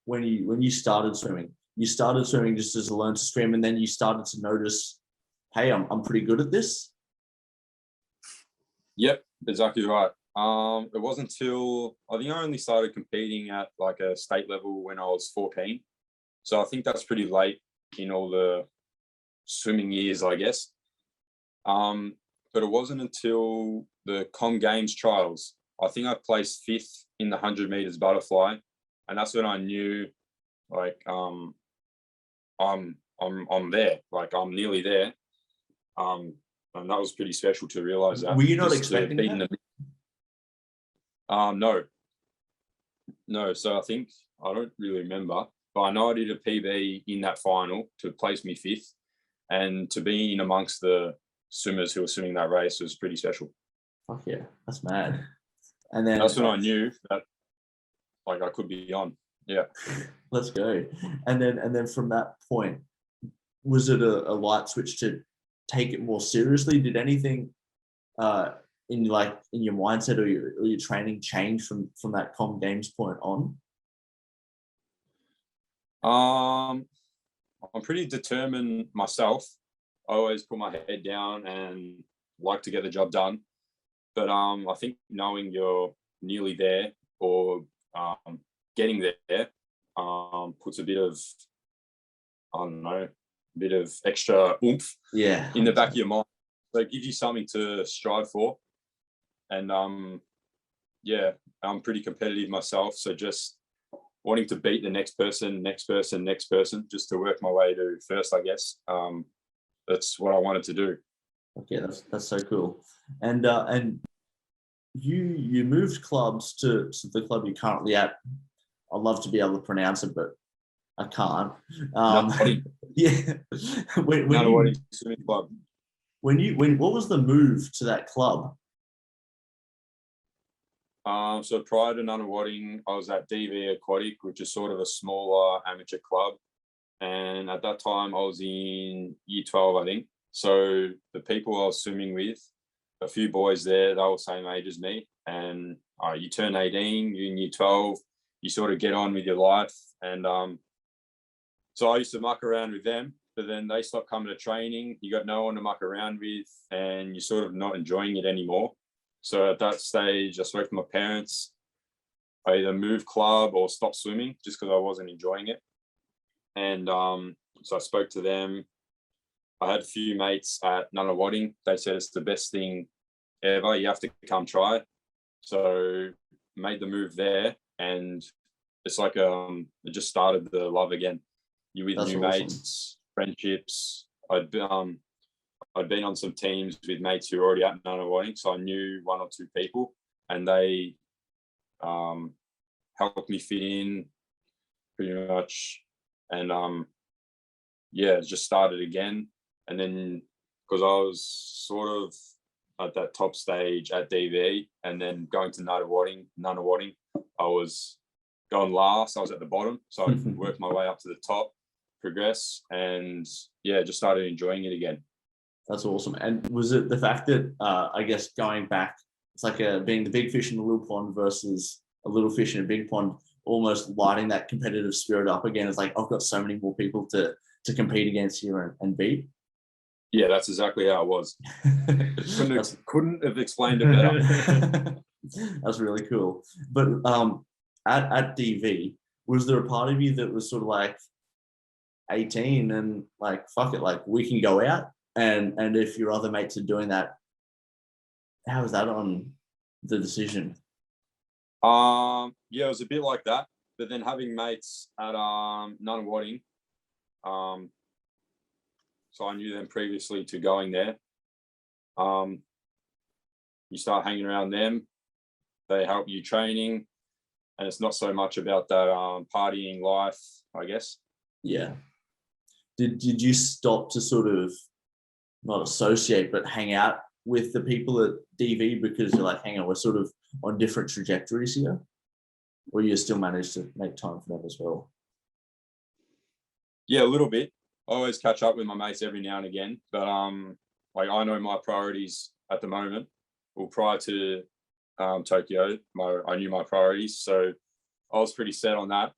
when you started swimming? You started swimming just as a learn to swim, and then you started to notice, hey, I'm pretty good at this. Yep, exactly right. It wasn't until I think I only started competing at like a state level when I was 14. So I think that's pretty late in all the swimming years, I guess. But it wasn't until the Com Games trials. I think I placed 5th in the 100 meters butterfly, and that's when I knew, like, I'm there. Like, I'm nearly there. And that was pretty special to realize that. Were you not expecting that? No. So I don't really remember, but I know I did a PB in that final to place me 5th, and to be in amongst the swimmers who were swimming that race was pretty special. Fuck yeah, that's mad. And then that's when I knew that, like, I could be on. Yeah. Let's go. And then from that point, was it a light switch to take it more seriously? Did anything in your mindset or your training change from that Com Games point on? I'm pretty determined myself. I always put my head down and like to get the job done. But I think knowing you're nearly there or getting there puts a bit of, I don't know, a bit of extra oomph in the back of your mind. So it gives you something to strive for. And I'm pretty competitive myself. So just wanting to beat the next person, just to work my way to first, I guess. That's what I wanted to do. Okay, that's so cool. And you moved clubs to the club you're currently at. I'd love to be able to pronounce it, but I can't. Yeah. Swimming club. What was the move to that club? So prior to Nunawading, I was at DV Aquatic, which is sort of a smaller amateur club. And at that time, I was in year 12, I think. So the people I was swimming with, a few boys there, they were the same age as me. And you turn 18, you're in year 12, you sort of get on with your life. And so I used to muck around with them, but then they stopped coming to training. You got no one to muck around with, and you're sort of not enjoying it anymore. So at that stage, I spoke to my parents. I either moved club or stopped swimming just because I wasn't enjoying it. And so I spoke to them. I had a few mates at Nunawading. They said it's the best thing ever. You have to come try it. So made the move there, and it's like it just started the love again. You with new mates, friendships. I'd been on some teams with mates who were already at Nunawading, so I knew one or two people, and they helped me fit in pretty much. And it just started again. And then because I was sort of at that top stage at DV, and then going to Nunawading, I was going last. I was at the bottom, so I worked my way up to the top, progress, and just started enjoying it again. That's awesome. And was it the fact that I guess going back, it's like being the big fish in the little pond versus a little fish in a big pond, almost lighting that competitive spirit up again? It's like, I've got so many more people to compete against here and beat. Yeah, that's exactly how it was. Couldn't have explained it better. That's really cool. But at DV, was there a part of you that was sort of like 18 and like, fuck it, like we can go out? And if your other mates are doing that, how was that on the decision? It was a bit like that. But then having mates at Nunawading, so I knew them previously to going there. You start hanging around them, they help you training, and it's not so much about that partying life, I guess. Yeah. Did you stop to sort of not associate but hang out with the people at DV because you're like, hang on, we're sort of on different trajectories here? Or you still managed to make time for that as well? Yeah, a little bit. I always catch up with my mates every now and again, but like I know my priorities at the moment. Well, prior to Tokyo, I knew my priorities, so I was pretty set on that.